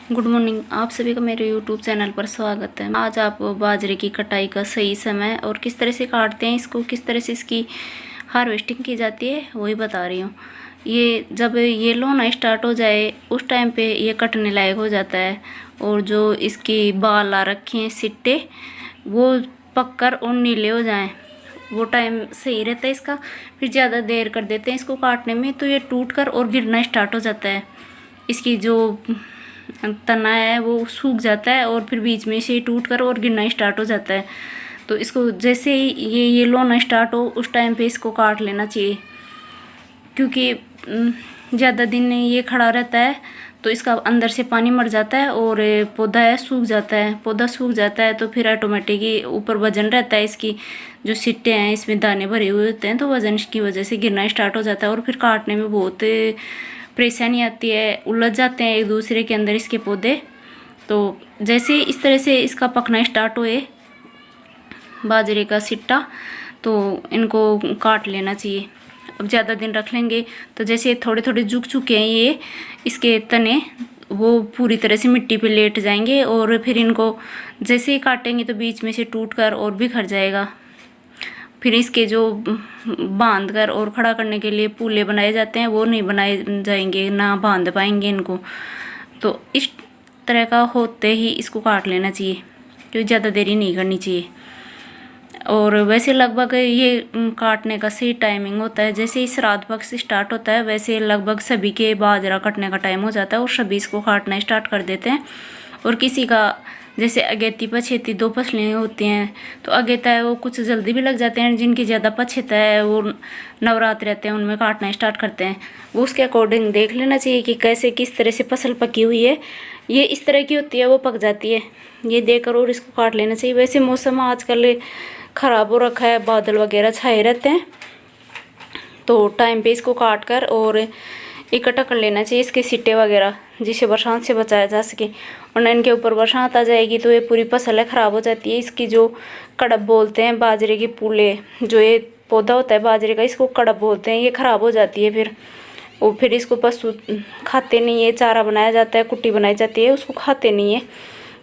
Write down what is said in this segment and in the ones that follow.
Good morning. आप सभी का मेरे यूट्यूब चैनल पर स्वागत है। आज आपको बाजरे की कटाई का सही समय और किस तरह से काटते हैं इसको, किस तरह से इसकी हार्वेस्टिंग की जाती है वही बता रही हूँ। ये जब ये लोना स्टार्ट हो जाए उस टाइम पे ये कटने लायक हो जाता है और जो इसकी बाल आ रखे हैं सिट्टे वो पक कर और नीले हो जाएं, वो टाइम सही रहता है इसका। फिर ज़्यादा देर कर देते हैं इसको काटने में तो ये टूट कर और गिरना स्टार्ट हो जाता है। इसकी जो तना है वो सूख जाता है और फिर बीच में से टूट कर और गिरना स्टार्ट हो जाता है। तो इसको जैसे ही ये लोना स्टार्ट हो उस टाइम पे इसको काट लेना चाहिए, क्योंकि ज़्यादा दिन ये खड़ा रहता है तो इसका अंदर से पानी मर जाता है और पौधा है सूख जाता है। पौधा सूख जाता है तो फिर ऑटोमेटिक ही ऊपर वजन रहता है, इसकी जो सिट्टे हैं इसमें दाने भरे हुए होते हैं तो वजन की वजह से गिरना स्टार्ट हो जाता है और फिर काटने में बहुत परेशानी आती है, उलझ जाते हैं एक दूसरे के अंदर इसके पौधे। तो जैसे इस तरह से इसका पकना स्टार्ट होए बाजरे का सिट्टा तो इनको काट लेना चाहिए। अब ज़्यादा दिन रख लेंगे तो जैसे थोड़े थोड़े झुक चुके हैं ये इसके तने, वो पूरी तरह से मिट्टी पे लेट जाएंगे और फिर इनको जैसे ही काटेंगे तो बीच में से टूट कर और बिखर जाएगा। फिर इसके जो बांध कर और खड़ा करने के लिए पूले बनाए जाते हैं वो नहीं बनाए जाएंगे, ना बांध पाएंगे इनको। तो इस तरह का होते ही इसको काट लेना चाहिए, क्योंकि ज़्यादा देरी नहीं करनी चाहिए। और वैसे लगभग ये काटने का सही टाइमिंग होता है, जैसे ही श्राद्ध पक्ष स्टार्ट होता है वैसे लगभग सभी के बाजरा कटने का टाइम हो जाता है और सभी इसको काटना स्टार्ट कर देते हैं। और किसी का जैसे अगेती पछेती दो फसलें होती हैं तो अगेता है वो कुछ जल्दी भी लग जाते हैं, जिनकी ज़्यादा पछेता है वो नवरात्र रहते हैं उनमें काटना स्टार्ट करते हैं। वो उसके अकॉर्डिंग देख लेना चाहिए कि कैसे किस तरह से फसल पकी हुई है। ये इस तरह की होती है वो पक जाती है, ये देखकर और इसको काट लेना चाहिए। वैसे मौसम आजकल ख़राब हो रखा है, बादल वगैरह छाए रहते हैं तो टाइम पे इसको काट कर और इकट्ठा कर लेना चाहिए इसके सिट्टे वगैरह, जिसे बरसात से बचाया जा सके। वरना इनके ऊपर बरसात आ जाएगी तो ये पूरी फसल है ख़राब हो जाती है। इसकी जो कड़ब बोलते हैं बाजरे के पूले, जो ये पौधा होता है बाजरे का इसको कड़ब बोलते हैं, ये ख़राब हो जाती है फिर इसको पशु खाते नहीं है। चारा बनाया जाता है, कुट्टी बनाई जाती है, उसको खाते नहीं है।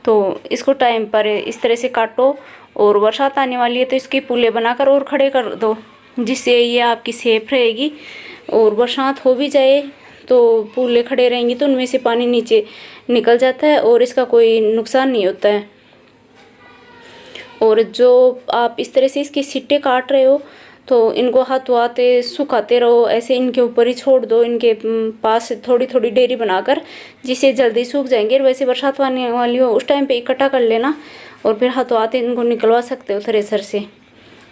तो इसको टाइम पर इस तरह से काटो और बरसात आने वाली है तो इसके पुले बनाकर और खड़े कर दो, जिससे ये आपकी सेफ रहेगी। और बरसात हो भी जाए तो पुले खड़े रहेंगी तो उनमें से पानी नीचे निकल जाता है और इसका कोई नुकसान नहीं होता है। और जो आप इस तरह से इसके सिट्टे काट रहे हो तो इनको हाथों हाथ सुखाते रहो, ऐसे इनके ऊपर ही छोड़ दो, इनके पास थोड़ी थोड़ी डेरी बनाकर, जिससे जल्दी सूख जाएंगे। वैसे बरसात आने वाली हो उस टाइम पे इकट्ठा कर लेना और फिर हाथों हाथ इनको निकलवा सकते हो थ्रेसर से,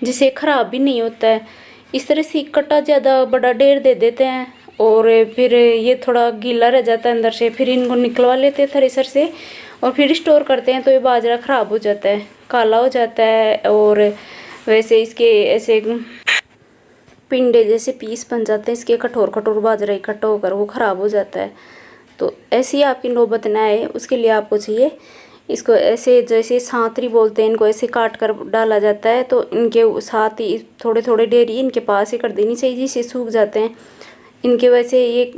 जिससे ख़राब भी नहीं होता है। इस तरह से इकट्ठा ज़्यादा बड़ा ढेर दे देते हैं और फिर ये थोड़ा गीला रह जाता है अंदर से, फिर इनको निकलवा लेते हैं थ्रेसर से और फिर स्टोर करते हैं तो ये बाजरा ख़राब हो जाता है, काला हो जाता है और वैसे इसके ऐसे पिंडे जैसे पीस बन जाते हैं इसके, कठोर कठोर बाजरा इकट्ठा होकर वो ख़राब हो जाता है। तो ऐसी ही आपकी नौबत ना आए उसके लिए आपको चाहिए इसको ऐसे, जैसे सांतरी बोलते हैं, इनको ऐसे काट कर डाला जाता है तो इनके साथ ही थोड़े थोड़े डेरी इनके पास ही कर देनी चाहिए, जिससे सूख जाते हैं इनके। वैसे ये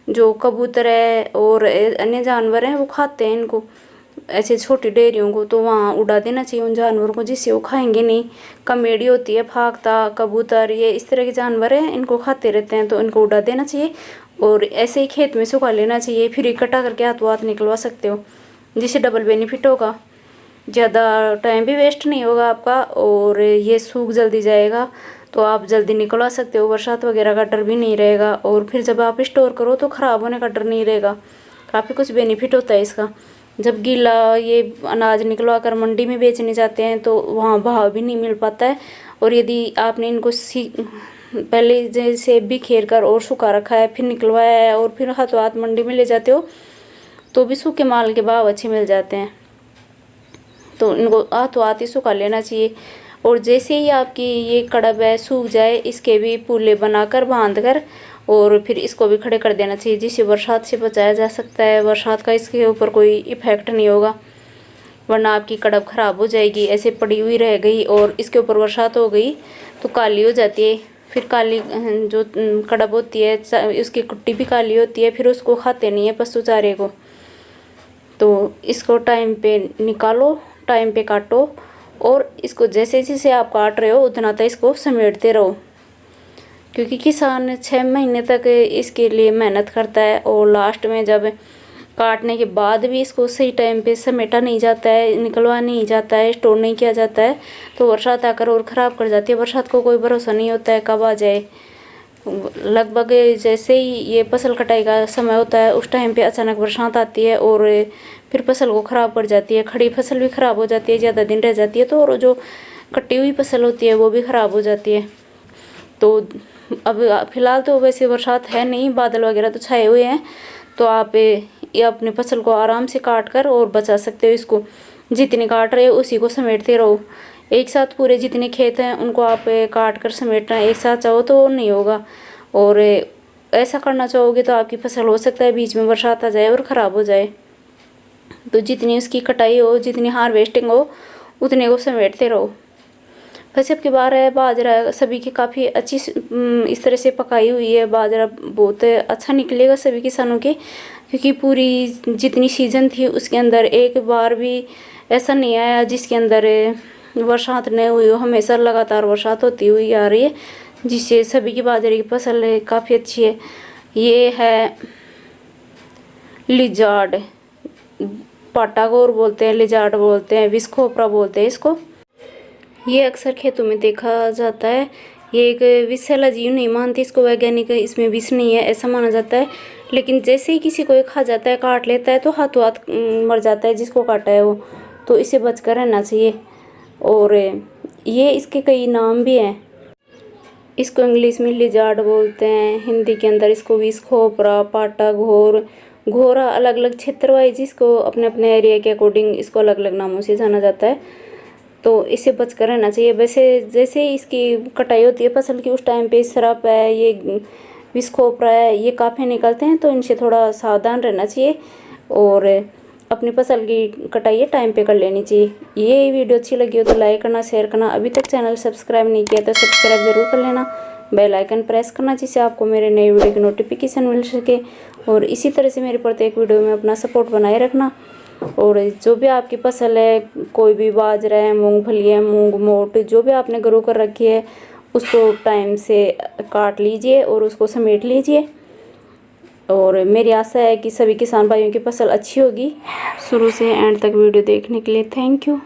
जो कबूतर है और अन्य जानवर हैं वो खाते हैं इनको, ऐसे छोटी डेयरियों को, तो वहाँ उड़ा देना चाहिए उन जानवरों को, जिससे वो खाएंगे नहीं। कमेड़ी होती है, फाख्ता, कबूतर, ये इस तरह के जानवर हैं इनको खाते रहते हैं तो इनको उड़ा देना चाहिए और ऐसे ही खेत में सुखा लेना चाहिए। फिर इकट्ठा करके हाथों हाथ निकलवा सकते हो, जिससे डबल बेनिफिट होगा, ज़्यादा टाइम भी वेस्ट नहीं होगा आपका और ये सूख जल्दी जाएगा तो आप जल्दी निकलवा सकते हो। बरसात वगैरह का डर भी नहीं रहेगा और फिर जब आप स्टोर करो तो ख़राब होने का डर नहीं रहेगा। काफ़ी कुछ बेनिफिट होता है इसका। जब गीला ये अनाज निकलवा कर मंडी में बेचने जाते हैं तो वहाँ भाव भी नहीं मिल पाता है। और यदि आपने इनको पहले जैसे बिखेर कर और सुखा रखा है, फिर निकलवाया है और फिर हाथों हाथ मंडी में ले जाते हो तो भी सूखे माल के भाव अच्छे मिल जाते हैं। तो इनको हाथों हाथ ही सुखा लेना चाहिए। और जैसे ही आपकी ये कड़ब है सूख जाए, इसके भी पूले बनाकर बांध कर और फिर इसको भी खड़े कर देना चाहिए, जिससे बरसात से बचाया जा सकता है। बरसात का इसके ऊपर कोई इफेक्ट नहीं होगा, वरना आपकी कड़ब ख़राब हो जाएगी, ऐसे पड़ी हुई रह गई और इसके ऊपर बरसात हो गई तो काली हो जाती है। फिर काली जो कड़ब होती है उसकी कुट्टी भी काली होती है, फिर उसको खाते नहीं है पशु चारे को। तो इसको टाइम पे निकालो, टाइम पे काटो और इसको जैसे जैसे आप काट रहे हो उतना तक इसको समेटते रहो, क्योंकि किसान 6 महीने तक इसके लिए मेहनत करता है और लास्ट में जब काटने के बाद भी इसको सही टाइम पे समेटा नहीं जाता है, निकलवा नहीं जाता है, स्टोर नहीं किया जाता है तो बरसात आकर और ख़राब कर जाती है। बरसात को कोई भरोसा नहीं होता है कब आ जाए। लगभग जैसे ही ये फसल कटाई का समय होता है उस टाइम पे अचानक बरसात आती है और फिर फसल को ख़राब कर जाती है। खड़ी फसल भी ख़राब हो जाती है, ज़्यादा दिन रह जाती है तो, और जो कटी हुई फसल होती है वो भी ख़राब हो जाती है। तो अब फ़िलहाल तो वैसे बरसात है नहीं, बादल वगैरह तो छाए हुए हैं, तो आप ये अपनी फसल को आराम से काट कर और बचा सकते हो। इसको जितने काट रहे हो उसी को समेटते रहो। एक साथ पूरे जितने खेत हैं उनको आप काट कर समेटना एक साथ चाहो तो नहीं होगा, और ऐसा करना चाहोगे तो आपकी फसल हो सकता है बीच में बरसात आ जाए और ख़राब हो जाए। तो जितनी उसकी कटाई हो, जितनी हार्वेस्टिंग हो, उतने को समेटते रहो। वैसे अब की बार है बाजरा सभी की काफ़ी अच्छी इस तरह से पकाई हुई है। बाजरा बहुत अच्छा निकलेगा सभी किसानों के, क्योंकि पूरी जितनी सीज़न थी उसके अंदर एक बार भी ऐसा नहीं आया जिसके अंदर बरसात नहीं हुई हो। हमेशा लगातार बरसात होती हुई आ रही है, जिससे सभी की बाजरे की फसल काफ़ी अच्छी है। ये है लिजार्ड, पाटागोर बोलते हैं, लिजार्ड बोलते हैं, विस्कोपरा बोलते हैं इसको। ये अक्सर खेतों में देखा जाता है। ये एक विषैला जीव नहीं मानते इसको वैज्ञानिक, इसमें विष नहीं है ऐसा माना जाता है, लेकिन जैसे ही किसी को ये खा जाता है, काट लेता है तो हाथों हाथ मर जाता है जिसको काटा है वो, तो इसे बचकर रहना चाहिए। और ये इसके कई नाम भी हैं। इसको इंग्लिश में लिजार्ड बोलते हैं, हिंदी के अंदर इसको विस्कोपरा, पाटा घोर, घोरा अलग अलग क्षेत्र वाइज इसको अपने अपने एरिया के अकॉर्डिंग इसको अलग अलग नामों से जाना जाता है, तो इससे बचकर रहना चाहिए। वैसे जैसे इसकी कटाई होती है फसल की उस टाइम पे सरप है, ये विस्कोपरा है, ये काफ़ी निकलते हैं, तो इनसे थोड़ा सावधान रहना चाहिए और अपनी फसल की कटाई टाइम पे कर लेनी चाहिए। ये वीडियो अच्छी लगी हो तो लाइक करना, शेयर करना। अभी तक चैनल सब्सक्राइब नहीं किया तो सब्सक्राइब ज़रूर कर लेना, बेल आइकन प्रेस करना जिससे आपको मेरे नए वीडियो की नोटिफिकेशन मिल सके। और इसी तरह से मेरे प्रत्येक वीडियो में अपना सपोर्ट बनाए रखना। और जो भी आपकी फसल है, कोई भी बाजरा है, मूंगफली है, मूंग मोट जो भी आपने ग्रो कर रखी है, उसको टाइम से काट लीजिए और उसको समेट लीजिए। और मेरी आशा है कि सभी किसान भाइयों की फसल अच्छी होगी। शुरू से एंड तक वीडियो देखने के लिए थैंक यू।